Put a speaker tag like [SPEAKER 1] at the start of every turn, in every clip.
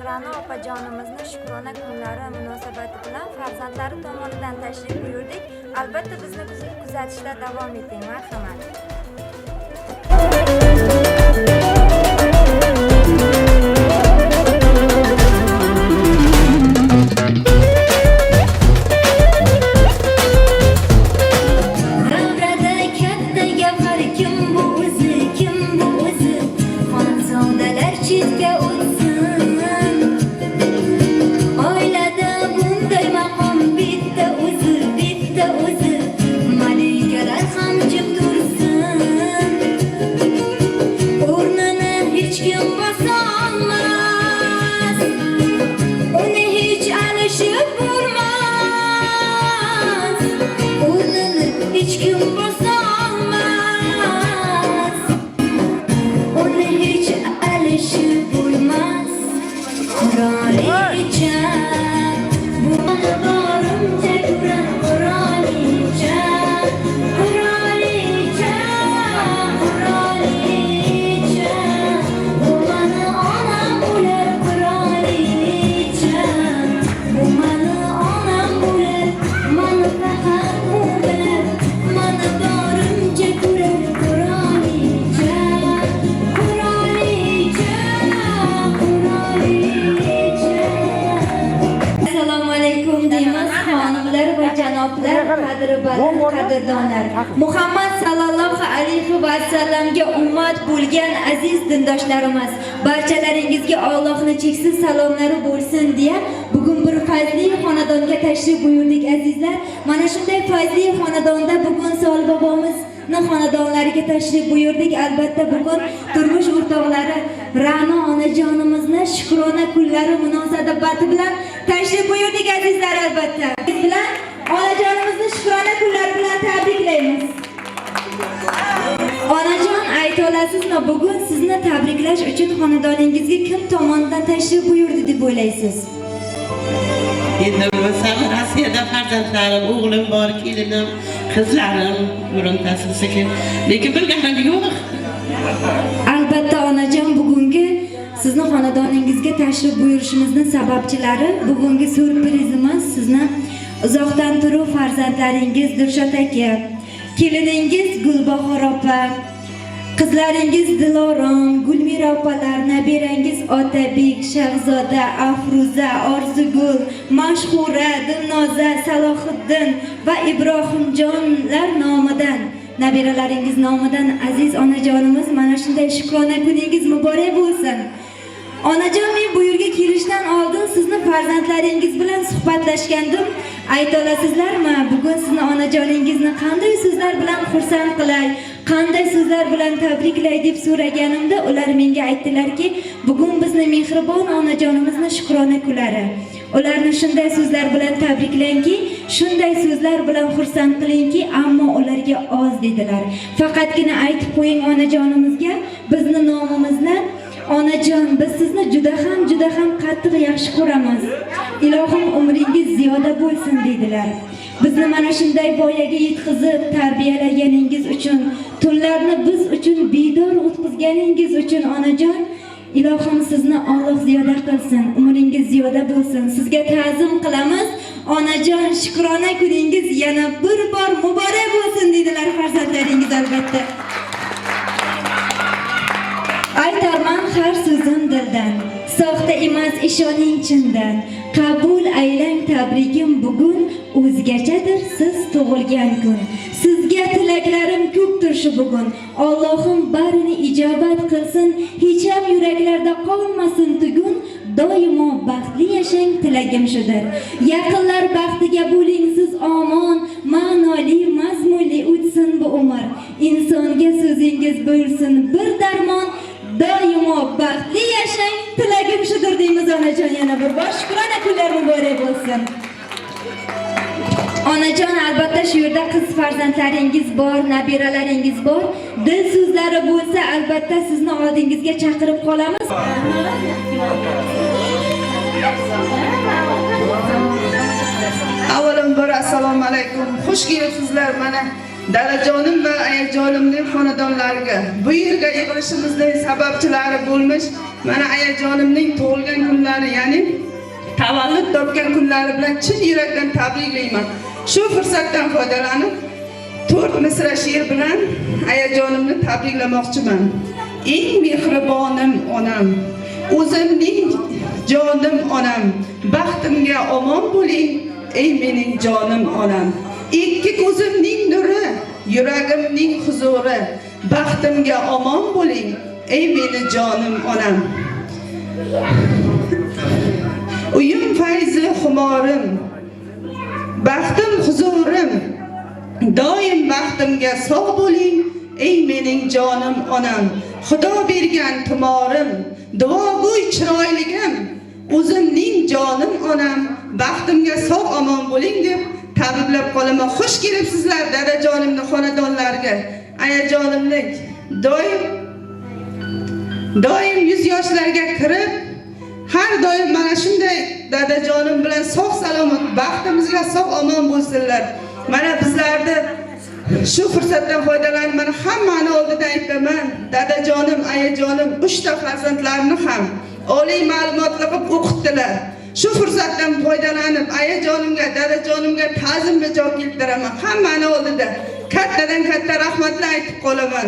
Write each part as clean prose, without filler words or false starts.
[SPEAKER 1] Ra'no opajonimizni shukrona kunlari munosabati bilan farzandlari tomonidan tashrif buyurdik. Albatta bizni kuzatishda davom eting. Marhamat. Qadrdonlar, Muhammad sallallohu alayhi va sallamga ummat bo'lgan aziz dindoshlarimiz, barchalaringizga Allohning cheksiz salomlari bo'lsin deya bugun bir fayzli xonadonga tashrif buyurdik azizlar. Mana shunday fayzli xonadonda bugun Sol bobomizning xonadonlariga tashrif buyurdik. Albatta bugun turmush o'rtoqlari Ra'no onajonimizni shukrona kunlari munosabati bilan tashrif buyurdik azizlar. Albatta biz bilan onajonimizni shukrona kunlari bilan tabriklaymiz. Onajon, ayta olasizmi, bugun sizni tabriklash uchun xonadoningizga kim tomonidan tashrif buyurdi deb o'ylaysiz?
[SPEAKER 2] Endi bilsam, Rossiyada farzandlarim, o'g'lim bor, kelinim, qizlarim yo'rintasizki, lekin bilganim yo'q.
[SPEAKER 1] Albatta onajon, bugungi sizni xonadoningizga tashrif buyurishimizning sababchilari, bugungi surprizimiz sizni uzoqdan turib farzandlaringiz Dilshod aka, keliningiz Gulbahor opa, qizlaringiz Dilorom, Gulmira opalar, nabirangiz Otabek, Shahzoda, Afruza, Orzugul, Mashhura, Dilnoza, Salohiddin va Ibrohimjonlar nomidan, nabiralaringiz nomidan aziz onajonimiz, mana shunday shukrona kuningiz muborak bo'lsin. Onajon, men bu yerga kelishdan oldin sizni farzandlaringiz bilan suhbatlashgandim. Ayta olasizlarmi, bugun sizni onajoningizni qanday so'zlar bilan xursand qilay, qanday so'zlar bilan tabriklay deb so'raganimda, ular menga aytdilarki, bugun bizni mehribon onajonimizni shukrona kunlari. Ularni shunday so'zlar bilan tabriklanki, shunday so'zlar bilan xursand qilingki, ammo ularga oz dedilar. Faqatgina aytib qo'ying onajonimizga, bizni nomimizni onajon, biz sizni juda ham qattiq yaxshi ko'ramiz. Ilohim umringiz ziyoda bo'lsin dedilar. Bizni mana shunday voyaga yetkazib tarbiyalaganingiz uchun, tunlarni biz uchun bedor o'tkazganingiz uchun onajon, Ilohim sizni Alloh ziyoda qilsin, umringiz ziyoda bo'lsin. Sizga ta'zim qilamiz. Onajon, shukrona kuningiz yana bir bor muborak bo'lsin dedilar farzandlaringiz albatta. Aytarman har so'zim dildan, soxta emas ishoning chindan. Qabul aylang tabrigim bugun, o'zgachadir siz tug'ilgan kun. Sizga tilaklarim ko'pdir shu bugun. Allohim barini ijobat qilsin, hech ham yuraklarda qolmasin tugun. Doimo baxtli yashang tilagim shudir. Yaqinlar baxtiga bo'ling siz omon, ma'noli, mazmunli o'tsin bu umr. Insonga so'zingiz bo'lsin bir darmon. Doimo baxtli yashang tilagim shudir deymiz onajon yana bir bor. Shukrona kunlar muborak bo'lsin. Onajon, albatta shu yerda qiz farzandlaringiz bor, nabiralaringiz bor. Dil so'zlari bo'lsa albatta sizni oldingizga chaqirib qolamiz.
[SPEAKER 3] Avvalambor assalomu alaykum. Xush kelibsizlar mana dadajonim va ayajonimning xonadonlariga. Bu yerga yig'ilishimizning sababchilari bo'lmish mana ayajonimning tug'ilgan kunlari, ya'ni tavallud topgan kunlari bilan chin yurakdan tabriklayman. Shu fursatdan foydalanib 4 misra she'r bilan ayajonimni tabriklamoqchiman. Eng mehribonim onam, o'zimning jonim onam, baxtimga omon bo'ling, ey mening jonim onam. Ikki ko'zimning nuri, yuragimning huzuri, baxtimga omon bo'ling, ey mening jonim onam. Uyim fayzi xumorim, baxtim huzurim, doim baxtimga sog' bo'ling, ey mening jonim onam. Xudo bergan tumorim, duogo'y chiroyligim, o'zimning jonim onam, baxtimga sog' omon bo'ling deb tabriklab qolaman. Xush kelibsizlar dadajonimning xonadonlariga. Ayajonimning doim 100 yoshlarga kirib, har doim mana shunday dadajonim bilan sog' salomat, baxtimizga sog' omon bo'lsinlar. Mana bizlarni shu fursatdan foydalanib mana hammani oldida aytaman, dadajonim, ayajonim 3 ta farzandlarini ham oliy ma'lumotli qilib o'qitdilar. Shu fursatdan foydalanib ayajonimga, dadajonimga ta'zim bajo keltiraman. Hammani oldida kattadan katta rahmatlar aytib qolaman.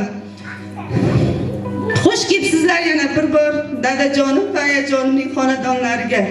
[SPEAKER 3] Xush kelibsizlar yana bir bor dadajonim va ayajonimning xonadonlariga.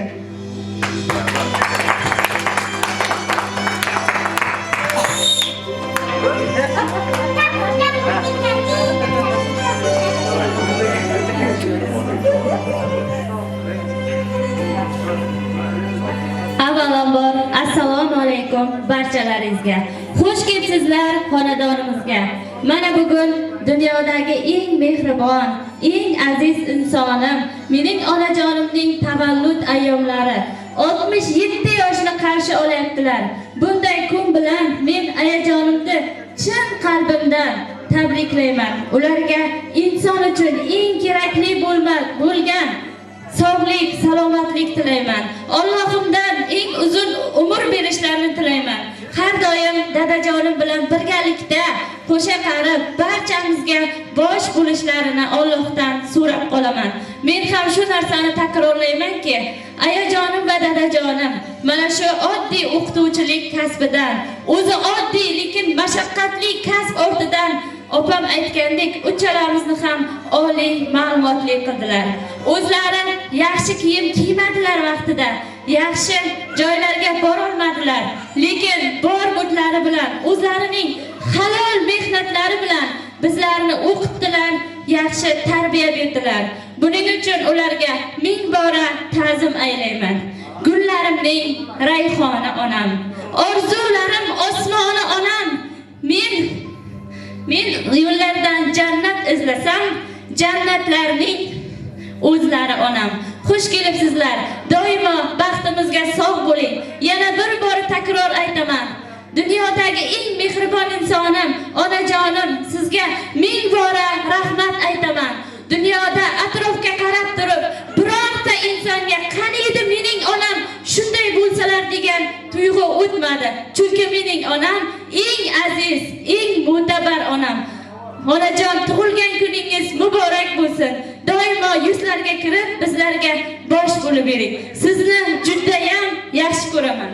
[SPEAKER 4] Avvalambor assalomu alaykum barchalaringizga. Xush kelibsizlar xonadonimizga. Mana bugun dunyodagi eng mehribon, eng aziz insonim, mening onajonimning tavallud ayyomlari 67 yoshni qarshi olyaptilar. Bunday kun bilan men ayajonimni chin qalbimdan tabriklayman. Ularga inson uchun eng kerakli bo'lgan sog'lik, salomatlik tilayman. Allohimdan eng uzun umr berishlarini tilayman. Har doim dadajonim bilan birgalikda qo'sha qarib barchamizga bosh bo'lishlarini Allohdan so'rab qolaman. Men ham shu narsani takrorlaymanki, ayajonim va dadajonim mana shu oddiy o'qituvchilik kasbidan, o'zi oddiy lekin mashaqqatli kasb ortidan opam aytgandek, uchalamizni ham oliy ma'lumotli qildilar. O'zlari yaxshi kiyim kiymadilar vaqtida, yaxshi joylarga bora olmadilar, lekin bor mudlari bilan, o'zlarining halol mehnatlari bilan bizlarni o'qitdilar, yaxshi tarbiya berdilar. Buning uchun ularga ming bora ta'zim aylayman. Gullarimning rayhoni onam, orzularim osmoni onam. Men yo'llardan jannat izlasam, jannatlarning o'zlari onam. Xush kelibsizlar. Doimo baxtimizga sog' bo'ling. Yana bir bor takror aytaman. Dunyodagi eng mehribon insonim, onajonim, sizga ming bora rahmat aytaman. Dunyoda atrofga qarab turib, birorta insonga qaniydi mening onam shunday bo'lsalar degan tuyg'u o'tmadi. Chunki mening onam eng aziz, eng mo'tabar onam. Onajon, tug'ilgan kuningiz muborak bo'lsin. Doimo yurtlarga kirib, bizlarga bosh bo'lib bering. Sizni juda ham yaxshi ko'raman.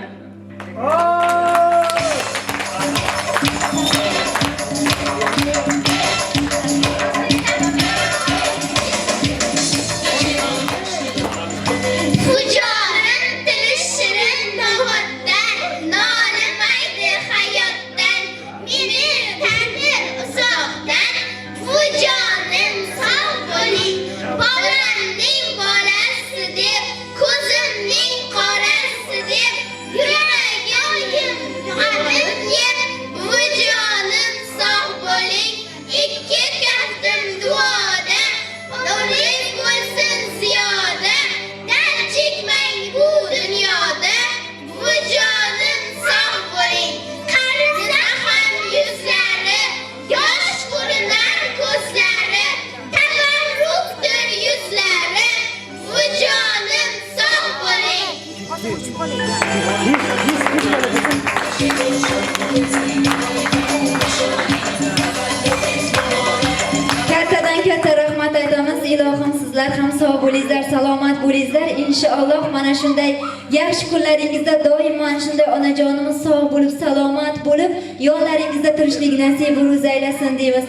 [SPEAKER 1] Kattadan katta rahmat aytamiz. Ilohim sizlar ham sog' bo'linglar, salomat bo'linglar. Inshaalloh mana shunday yaxshi kunlaringizda doim mana shunday onajonimiz sog' bo'lib, salomat bo'lib, yonlaringizda tirishlik nasib bo'lib aylasin deymiz.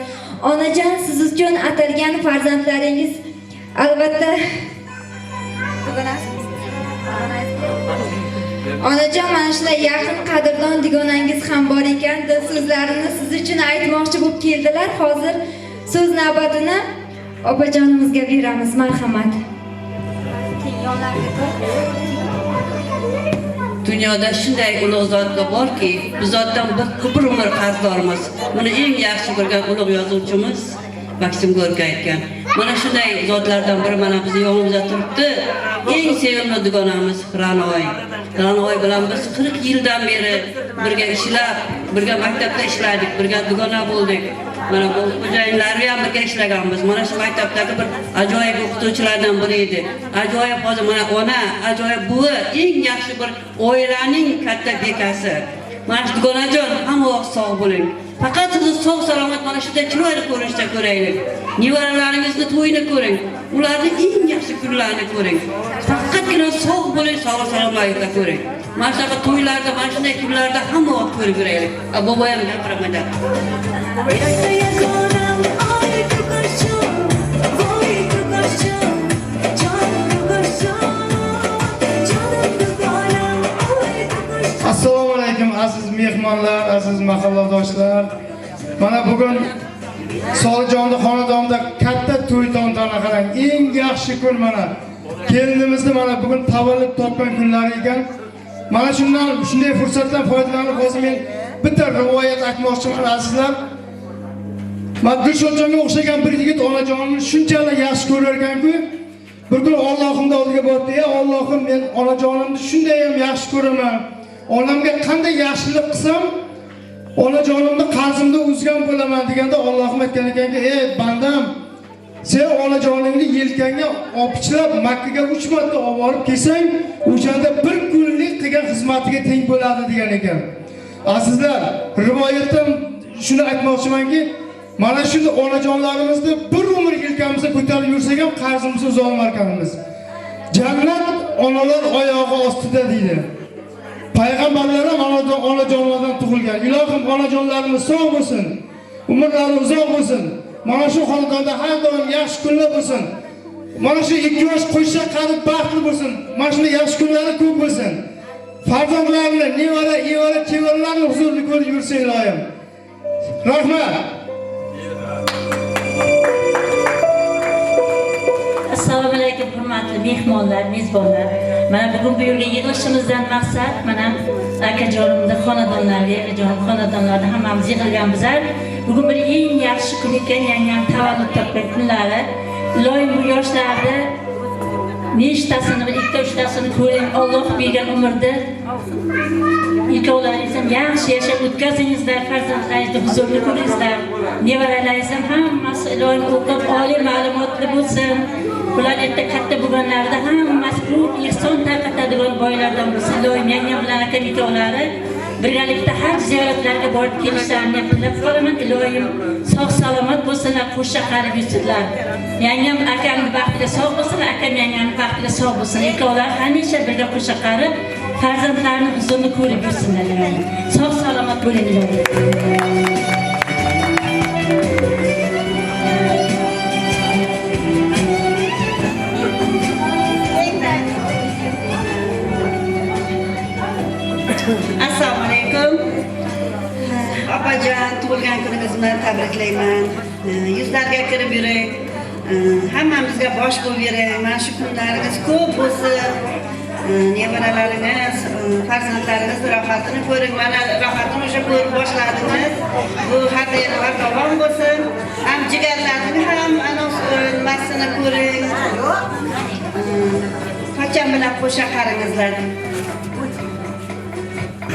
[SPEAKER 1] Onajon, siz uchun atalgan farzandlaringiz albatta Onajon, mana shunday yaqin qadrdon dugonangiz ham bor ekan. So'zlarini siz uchun aytmoqchi bo'lib keldilar. Hozir so'z navbatini opajonimizga beramiz. Marhamat.
[SPEAKER 5] Dunyoda shunday ulug' zotlar borki, biz zotdan bir umr qarzdormiz. Buni eng yaxshi ko'rgan ulug' yozuvchimiz Maksim Gorkiy aytgan. Mana shunday zotlardan biri mana bizni yonimizda turibdi. Eng sevimli dugonamiz Ranoy. Ranoy bilan biz 40 yildan beri birga ishlab, birga maktabda ishladik, birga dugona bo'ldik. Mana bu xo'jayinlarni ham birga ishlaganmiz. Mana shu maktabdagi bir ajoyib o'qituvchilardan biri edi. Ajoyib hozir mana ona, ajoyib buvi, eng yaxshi bir oilaning katta bekasi. Mana shu dugonajon hamma vaqt sog' bo'ling. Faqat sizni sog' salomat mana shunday chiroyli ko'rinishda ko'raylik. Nevaralaringizni to'yini ko'ring. Ularning eng yaxshi kunlarini ko'ring. Faqatgina sog' bo'ling, sog' salomatlikda ko'ring. Mana shunaqa to'ylarda, mana shunday kunlarda hamma vaqt ko'rib yuraylik. Bobo ham gapirmadi.
[SPEAKER 6] Assalomu alaykum aziz mehmonlar, aziz mahalladoshlar. Mana bugun Solijonda xonadonda katta to'y tantana qarang. Eng yaxshi kun mana. Kelinimizni mana bugun tavallud topgan kunlari ekan. Mana shunday fursatdan foydalanib hozir men bitta rivoyat aytmoqchiman azizlar. Men Dilshodjonga o'xshagan bir yigit onajonini shunchalik yaxshi ko'rar ekan-ku, bir kun Allohimning oldiga bordi, "Ey Allohim, men onajonimni shunday ham yaxshi ko'raman. Onamga qanday yaxshilik qilsam, onajonimni qarzimni uzgan bo'laman" deganda Allohim aytgan ekanki, "Ey bandam, sen onajoningni yelkangga opichlab Makkaga 3 marta olib borib kelsang, o'shanda bir kunlik qilgan xizmatiga teng bo'ladi" degan ekan. Azizlar, rivoyatdan shuni aytmoqchimanki, mana shunday onajonlarimizni bir umr yelkamizga ko'tarib yursak ham qarzimizni uza olmaykanmiz. Jannat onalar oyog'i ostida deydi. Payg'ambarlar ham onajonlardan tug'ilgan. Ilohim onajonlarimiz sog' bo'lsin, umrlari uzoq bo'lsin. Mana shu xonadonda har doim yaxshi kunlar bo'lsin. Mana shu 2 yosh qo'shcha qarib baxtli bo'lsin. Mana shunday yaxshi kunlari ko'p bo'lsin. Farzandlarini, nevara, chevaralarni huzurli ko'rib yursin ilohim. Rahmat.
[SPEAKER 7] Assalomu alaykum hurmatli mehmonlar, mezbonlar. Mana bugun bu yerga yig'ilishimizdan maqsad mana akajonimni xonadonlari, xonadonlarda hammamiz yig'ilganmizlar. Bugun bir eng yaxshi kun ekan, yangam tavallud topgan kunlari. Ilohim bu yoshlarda nechtasini, bir 2-3tasini ko'ring, Alloh bergan umrda ikkovlaringiz ham yaxshi yashab o'tkazingizlar, farzandlaringizni huzurli ko'ringizlar. Nevaralaringiz ham hammasi ilohim o'qib, oliy ma'lumotli bo'lsin. Ular erta katta bo'lganlarida hammasi ko'p ihson tarqatadigan boylardan bo'lsin. Ilohim yangam bilan akam ikkovlari birgalikda har ziyoratlarga borib kelishlarini tilab qolaman. Ilohim sog' salomat bo'lsinlar, qo'shqa qarib yursinlar. Yangam akamning baxtiga vaqtiga sog' bo'lsin, akam yangam vaqtiga sog' bo'lsin. Ikkovlar hamisha birga qo'sha qarib, farzandlarini huzurini ko'rib yursinlar deyman. Sog' salomat bo'linglar.
[SPEAKER 5] Assalomu alaykum. Opajon, tug'ilgan kuningiz bilan tabriklayman. Yuzlarga kirib yuring. Hammamizga bosh bo'lib yuring. Mana shu kunlaringiz ko'p bo'lsin. Nevaralaringiz, farzandlaringiz rohatini ko'ring. Mana rohatini o'sha ko'rib boshladingiz. Bu har doim davom bo'lsin. Ham jigarlarini ham ana nimasini ko'ring. Qachon bilan qo'sha qaringizlar.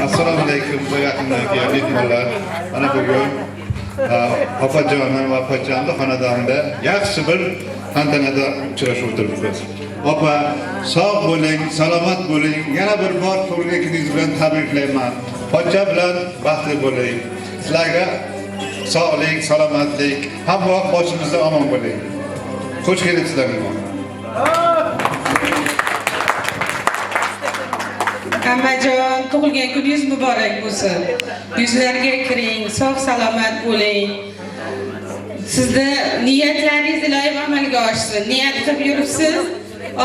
[SPEAKER 8] Assalomu alaykum, yaqindagi mehmonlar. Mana bugun opajonim va opajonning xonadonida yaxshi bir tantanada uchrashuv o'tiribmiz. Opa, sog' bo'ling, salomat bo'ling. Yana bir bor tug'ilgan kuningiz bilan tabriklayman. Pocha bilan baxtli bo'ling. Sizlarga sog'lik, salomatlik, hamma boshimizda omon bo'ling. Xush kelibsizlar.
[SPEAKER 9] Hammajon, tug'ilgan kuningiz muborak bo'lsin. Yuzlarga kiring, sog' salomat bo'ling. Sizda niyatlaringiz iloyim amalga oshsin. Niyat qilib yuribsiz.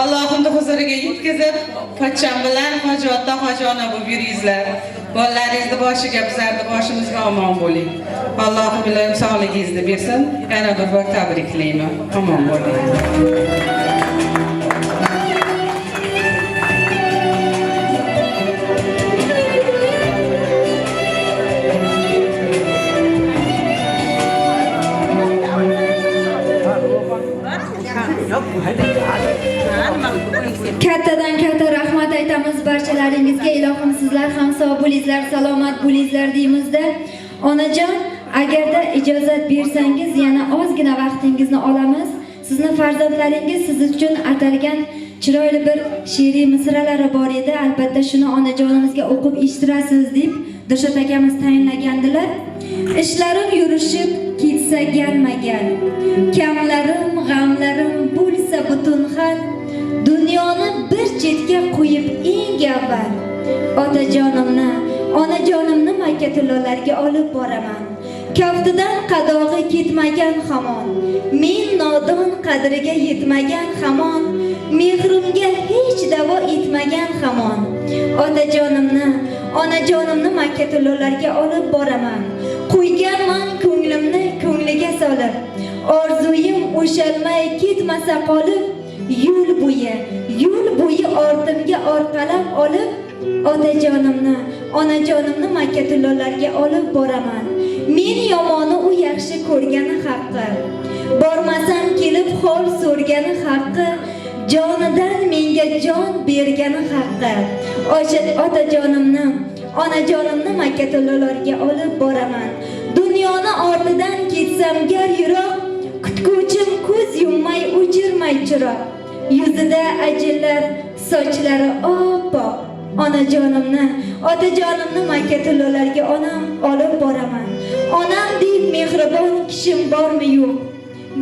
[SPEAKER 9] Allohning huzuriga yetkazib, pocham bilan hojatda hojona bo'lib yuringizlar. Bolalaringizni boshiga, bizlarni boshimizga omon bo'ling. Alloh bilan sog'ligingizni bersin. Yana bir bor tabriklayman. Omon bo'ling.
[SPEAKER 1] Kattadan katta rahmat aytamiz barchalaringizga. Ilohim sizlar ham sog' bo'linglar, salomat bo'linglar deymizda. Onajon, agarda ijozat bersangiz, yana ozgina vaqtingizni olamiz. Sizni farzandlaringiz siz uchun atalgan chiroyli bir she'riy misralari bor edi. Albatta shuni onajonimizga o'qib eshittirasiz deb Dilshod akamiz tayinlagandilar. Ishlarim yurishib ketsa galmagal, kamlarim, g'amlarim bo'lsa butun xal, dunyoni bir chetga qo'yib eng avval onajonimni Makkatullalarga olib boraman. Kaftidan qadog'i ketmagan hamon, men nodon qadriga yetmagan hamon, mehrimga hech davo etmagan hamon. Onajonimni Makkatullalarga olib boraman. Qo'yganman ko'nglimni ko'ngliga solib, orzuyim o'shalmay ketmasa qolib, yo'l bo'yi ortimga orqalab olib, onajonimni Makkatullalarga olib boraman. Men yomoni u yaxshi ko'rgani haqqi, bormasam kelib hol so'rgani haqqi, jonidan menga jon bergani haqqi. Onajonimni Makkatullalarga olib boraman. Dunyoni ortidan ketsam gar yiroq, kutuvchim ko'z yummay o'chirmay chiroq. Yuzida ajinlar, sochlari oppoq. Onajonimni Makkatullalarga olib boraman. Onam deb mehribon kishim bormi yo'q?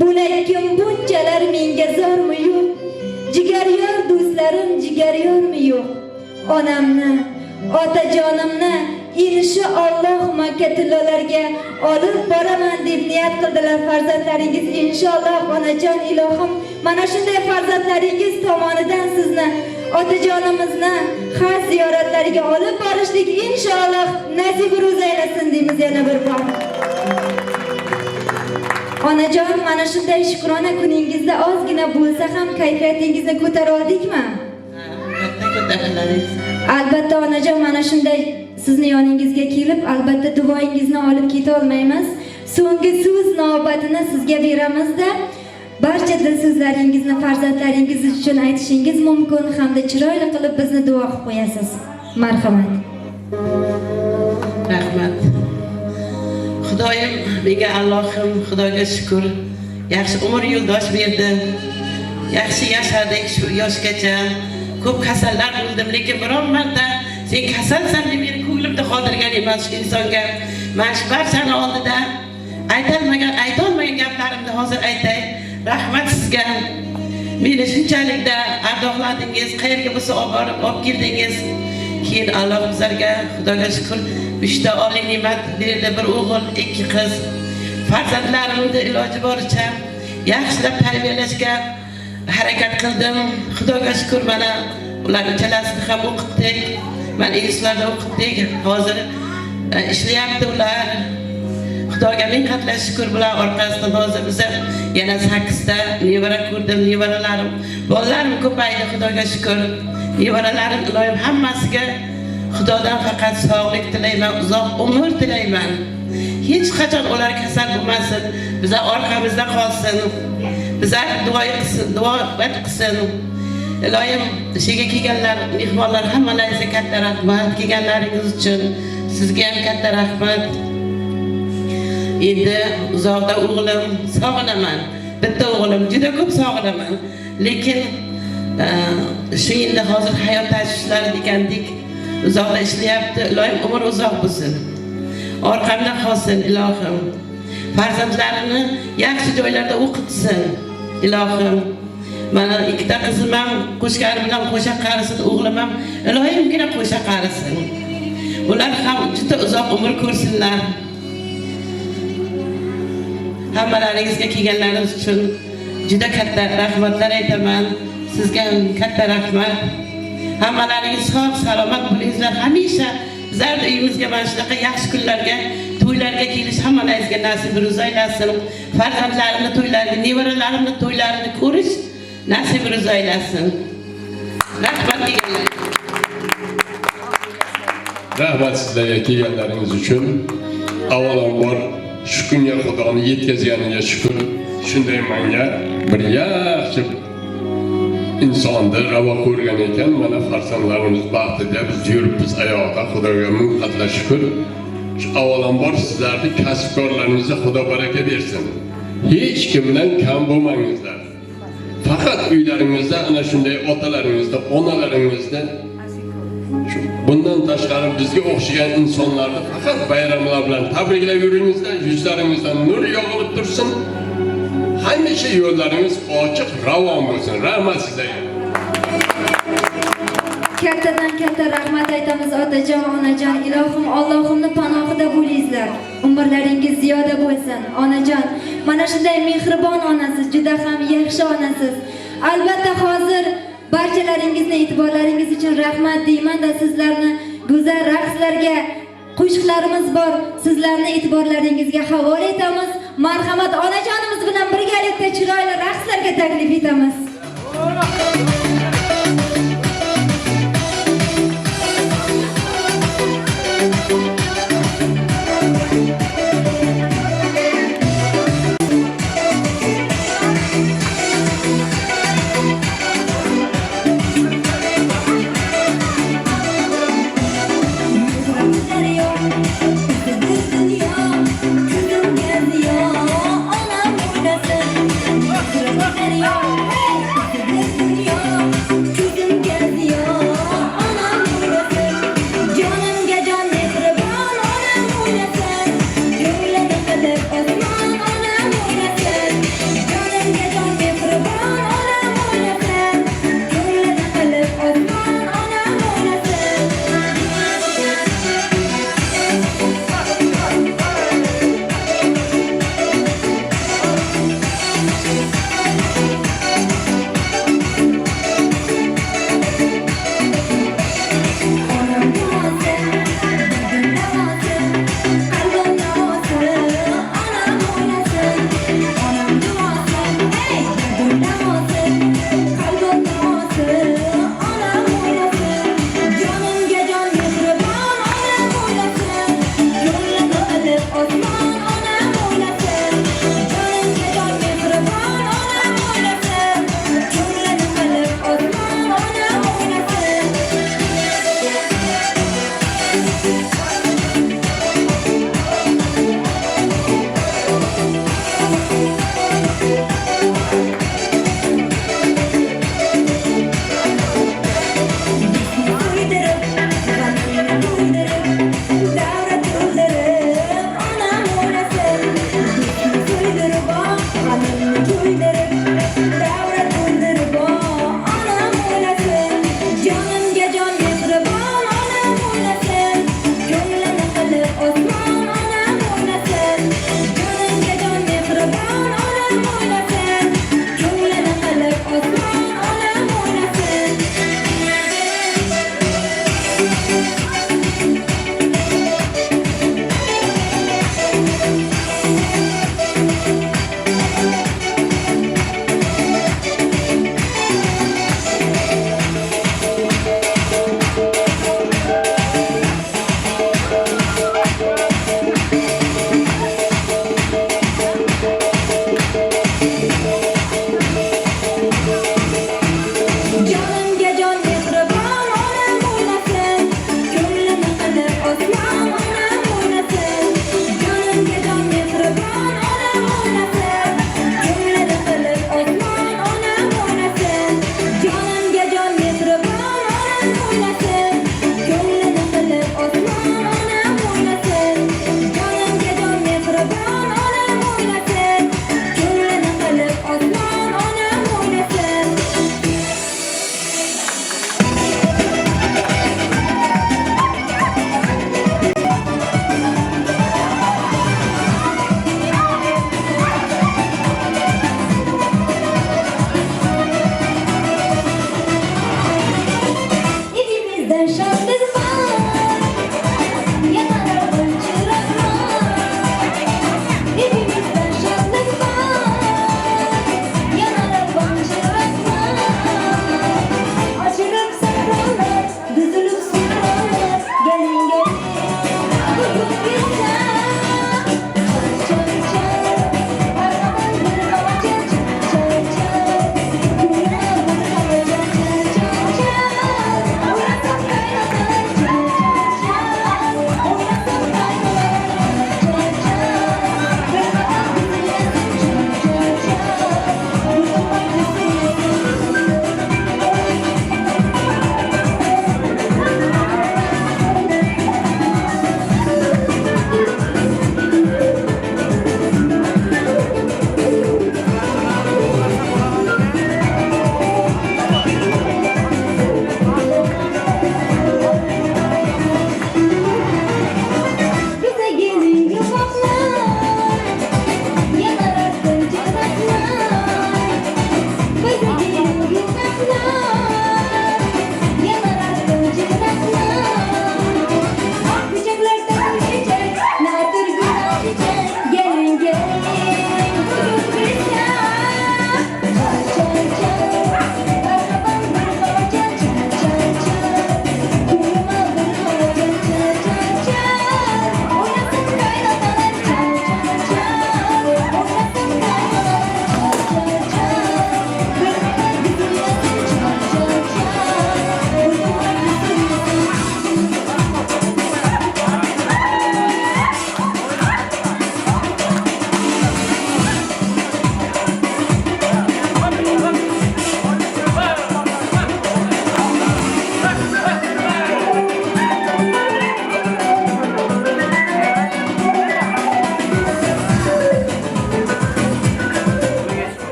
[SPEAKER 1] Bo'lakim bunchalar menga zormi yo'q? Jigaryor do'stlarim jigaryormi yo'q? Onamni, otajonimni inshaalloh Makkatullalarga olib boraman deb niyat qildilar farzandlaringiz. Inshaalloh onajon, ilohim mana shunday farzandlaringiz tomonidan sizni otajonimizni xas ziyoratlariga olib borishlik inshaalloh nasib ro'z aylasin deymiz yana bir bor. Onajon, mana shunday shukrona kuningizda ozgina bo'lsa ham kayfiyatingizni ko'tara oldikmi? Albatta onajon, mana shunday sizni yoningizga kelib, albatta duoingizni olib keta olmaymiz. So'nggi so'z navbatini sizga beramizda, barcha dilsizlaringizni farzandlaringiz uchun aytishingiz mumkin hamda chiroyli qilib bizni duo qilib qo'yasiz. Marhamat.
[SPEAKER 2] Rahmat. Xudoyim, menga Allohim, Xudoga shukr. Yaxshi umr yo'ldosh berdi. Yaxshi yashadik shu yoshgacha. Ko'p kasallar bo'ldim, lekin biron marta sen kasalsan deb meni ko'nglimda qoldirgan emas shu insonga. Men shu barchani oldida aytolmagan gaplarimni hozir aytay. Rahmat sizga. meni shunchalikda ardoqladingiz, qayerga bo'lsa olib keldingiz. Keyin Alloh bizlarga Xudoga shukr 3 ta oliy ne'mat berdi, bir o'g'il, 2 qiz. Farzandlarimni iloji boricha yaxshilab tarbiyalashga harakat qildim. Xudoga shukr, mana ular uchalasini ham o'qitdik. Men ingliz o'qitdik. Hozir ishlayapti ular. Xudoga ming qatla shukr, bular orqasidan hozir biz yana 8 ta nevara ko'rdim, nevaralarim. Bolalarim ko'paydi, Xudoga shukr. Nevaralarim iloyim hammasiga Xudodan faqat sog'lik tilayman, uzoq umr tilayman. Hech qachon ular kasal bo'lmasin, bizlar orqamizda qolsin. Bizlar duo qilsin. Iloyim, shega kelganlar, mehmonlar hammalaringizga katta rahmat, kelganlaringiz uchun sizga ham katta rahmat. Endi uzoqda o'g'lim sog'inaman. Bitta o'g'lim juda ko'p sog'inaman. Lekin shu endi hozir hayot tashvishlari degandik, uzoqda ishlayapti. Iloyim umr uzoq bo'lsin. Orqamda qolsin ilohim. Farzandlarini yaxshi joylarda o'qitsin ilohim. Mana 2 ta qizim ham qo'shqari bilan qo'sha qarisin, o'g'lim ham iloyimgina qo'sha qarisin. Ular ham juda uzoq umr ko'rsinlar. Hammalaringizga kelganlaringiz uchun juda katta rahmatlar aytaman. Sizga ham katta rahmat. Hammalaringiz sog' salomat bo'linglar. Hamisha bizlar uyimizga mana shunaqa yaxshi kunlarga, to'ylarga kelish hammalaringizga nasib aylasin. Farzandlarimni to'ylariga, nevaralarimni to'ylarini ko'rish nasib aylasin. Rahmat kelganlar.
[SPEAKER 10] Rahmat sizlarga kelganlaringiz uchun. Avvalambor shu kunga Xudoni yetkazganiga shukr. Shunday menga bir yaxshi insonni ravo ko'rgan ekan. Mana farzandlarimiz baxtida biz yuribmiz oyoqda. Xudoga ming qatla shukr. Avvalambor sizlarning kasbkorlaringizga Xudo baraka bersin. Hech kimdan kam bo'lmangizlar. Faqat uylaringizda ana shunday otalaringizda, onalaringizda bundan tashqari bizga o'xshagan insonlarni faqat bayramlar bilan tabriklab yuringizlar. Yuzlaringizdan nur yog'ilib tursin. Hamisha yo'llaringiz ochiq, ravon bo'lsin. Rahmat sizlarga.
[SPEAKER 1] Kattadan katta rahmat aytamiz otajon, onajon. Ilohim, Allohimning panohida bo'lingizlar. Umrlaringiz ziyoda bo'lsin. Onajon, mana shunday mehribon onasiz, juda ham yaxshi onasiz. Albatta hozir barchalaringizni e'tiborlaringiz uchun rahmat deyman-da, sizlarni go'zal raqslarga qo'shiqlarimiz bor. Sizlarni e'tiborlaringizga havola etamiz. Marhamat, onajonimiz bilan birgalikda chiroyli raqslarga taklif etamiz. Hey!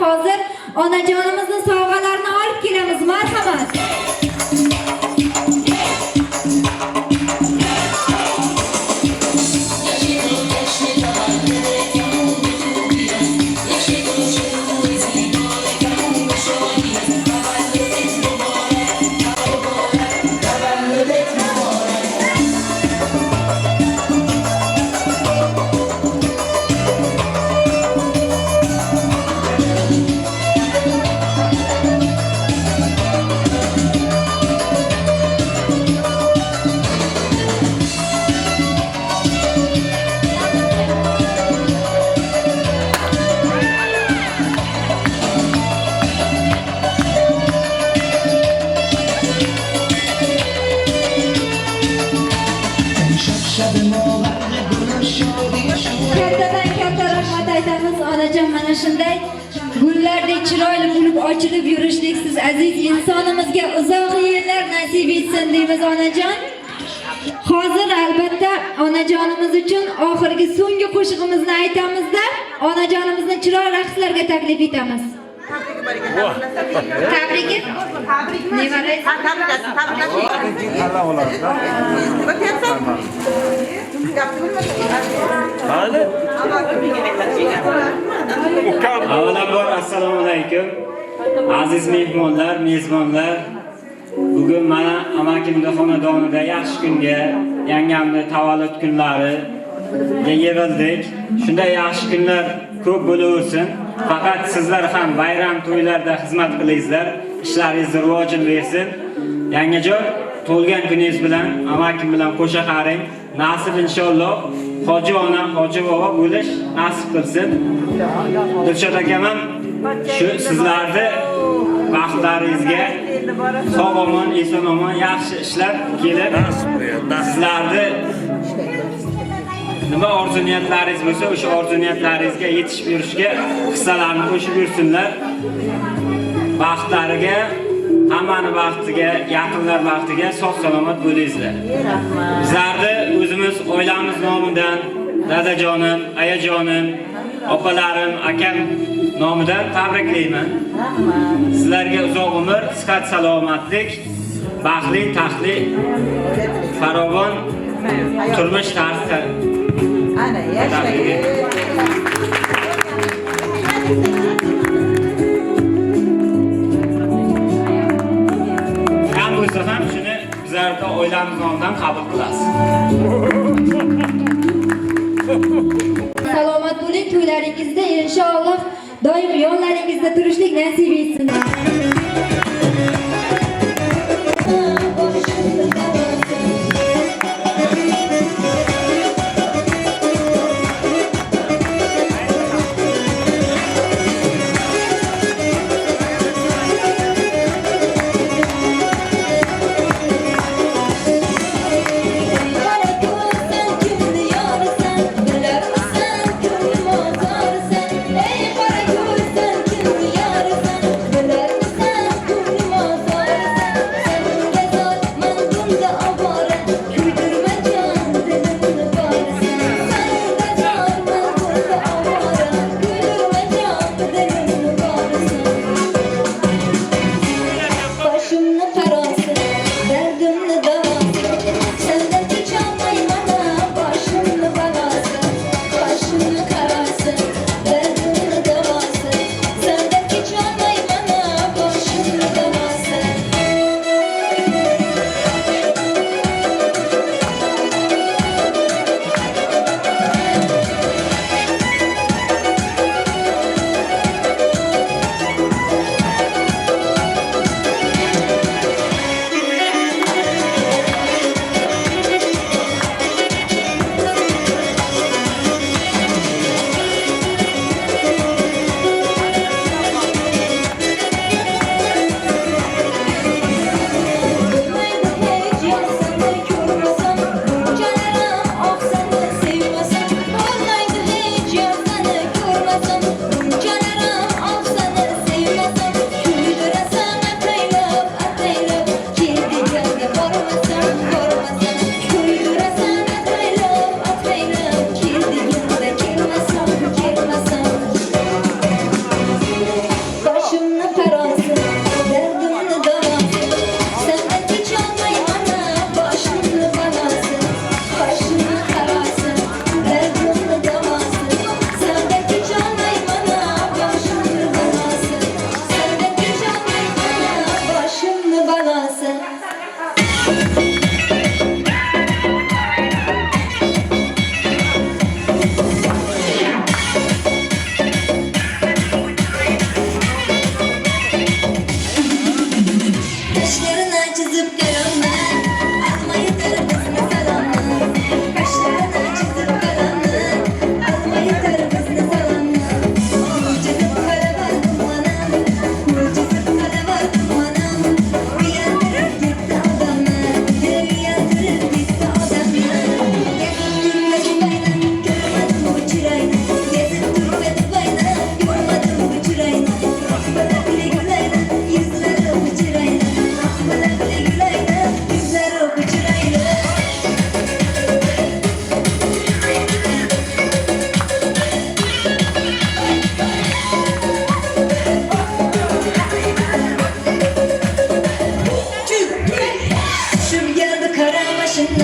[SPEAKER 1] hozir onajonimizning sovg'alarini olib kelamiz. Marhamat. Kattadan katta rahmat aytamiz onajon, mana shunday gullardek chiroyli bo'lib ochilib yurishlik siz aziz insonimizga uzoq yillar nasib etsin deymiz onajon. Hozir albatta onajonimiz uchun oxirgi so'nggi qo'shig'imizni aytamizda onajonimizni chiroyli raqslarga taklif etamiz. Tabriki.
[SPEAKER 11] Avvalambor assalomu alaykum. Aziz mehmonlar, mezbonlar. Bugun mana amakimning xonadonida yaxshi kunga, yangamning tavallud kunlariga yig'ildik. Shunday yaxshi kunlar ko'p bo'laversin. Faqat sizlar ham bayram to'ylarda xizmat qilingizlar, ishlaringizni rivojini bersin. Yangajon to'lgan kuningiz bilan amakim bilan qo'sha qaring. Nasib inshaalloh hoji ona, hoji bobo bo'lish nasib qilsin. Dilshod akam ham shu sizlarni vaqtlaringizga sog'-omon, eson-omon yaxshi ishlar kelib, sizlarni nima orzu-niyatlaringiz bo'lsa, o'sha orzu-niyatlaringizga yetishib yurishga hissalarni qo'shib yursinlar. Vaqtlariga, hammani vaqtiga, yaqinlar vaqtiga sog'-salomat bo'lingizlar. Bizlarni o'zimiz oilamiz nomidan dadajonim, ayajonim, opalarim, akam nomidan tabriklayman. Sizlarga uzoq umr, sihat, salomatlik, baxtli, taxtli, farovon turmush tarzi. Ana yashaylik. Ham bo'lsa ham shuni bizlarga oilamiz nomidan qabul qilasiz.
[SPEAKER 1] Salomat bo'ling, to'ylaringizda inshaalloh doim yonlaringizda turishlik nasib etsin.
[SPEAKER 12] Sen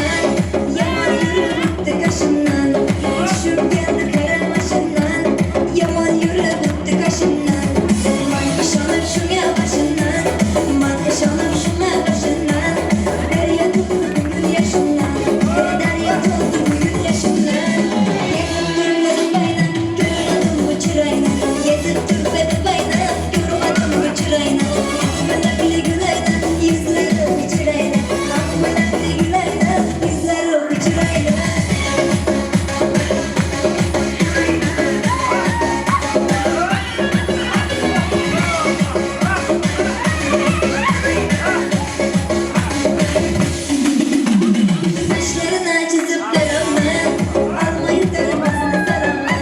[SPEAKER 1] başımdan, yaman yürüp gitti kaşımdan. Düşüp geldi kara başımdan, yaman yürüp gitti kaşımdan. Man kışanıp şuna başından, man kışanıp şuna başından. Derya tuttu bugün yaşımdan, derya tuttu bugün yaşımdan. Yetip durmadım bayna, görmedim bu çırayna. Yetip durmadım bayna, görmedim bu çırayna. Akmana bile gülayna, yüzleri bir çırayna. Akmana bile gülayna, yüzleri bir çırayna. Kaşlarına çizip karanlık, almayı tarafını salamlar.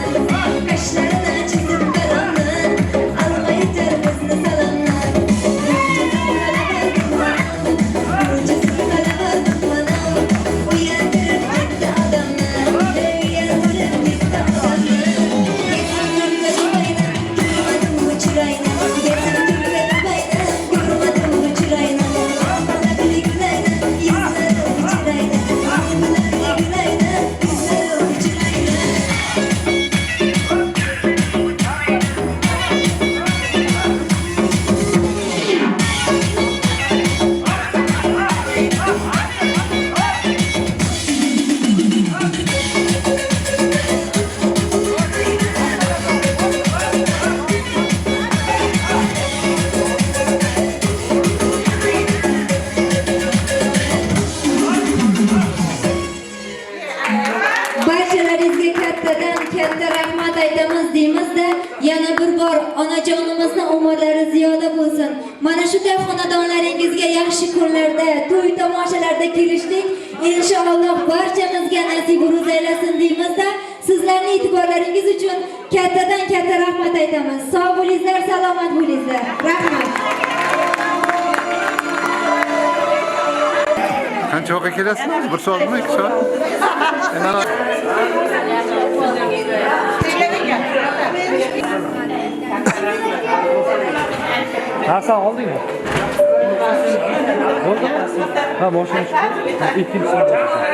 [SPEAKER 1] Kaşlarına çizip karanlık, almayı tarafını salamlar. Burcusu kalabalık bana, uyandırıp gitti adamlar. Uyandırıp gitti adamlar. Yetim Türklerin bayna, görmedim bu çırayna. Yetim Türklerin bayna, görmedim bu çırayna. Bana bile gülayna, yüzleri bir çırayna. Bana bile gülayna, yüzleri bir çırayna. Barchalaringizga kattadan katta rahmat aytamiz deymizda, yana bir bor onajonimizning umrlari ziyoda bo'lsin. Mana shunday xonadonlaringizga yaxshi kunlarda, to'y tomoshalarda kelishdik. Inshaalloh barchamizga nasib ro'z aylasin deymizda, sizlarning e'tiborlaringiz uchun kattadan katta rahmat aytamiz. Sog' bo'linglar, salomat bo'linglar. Rahmat.
[SPEAKER 8] Qancha vaqt kelasizlar? 1 soatmi, 2 soat?
[SPEAKER 12] Narsa oldingmi? Bo'ldi. Ha, boshini chiqdi. Ikkinchisi.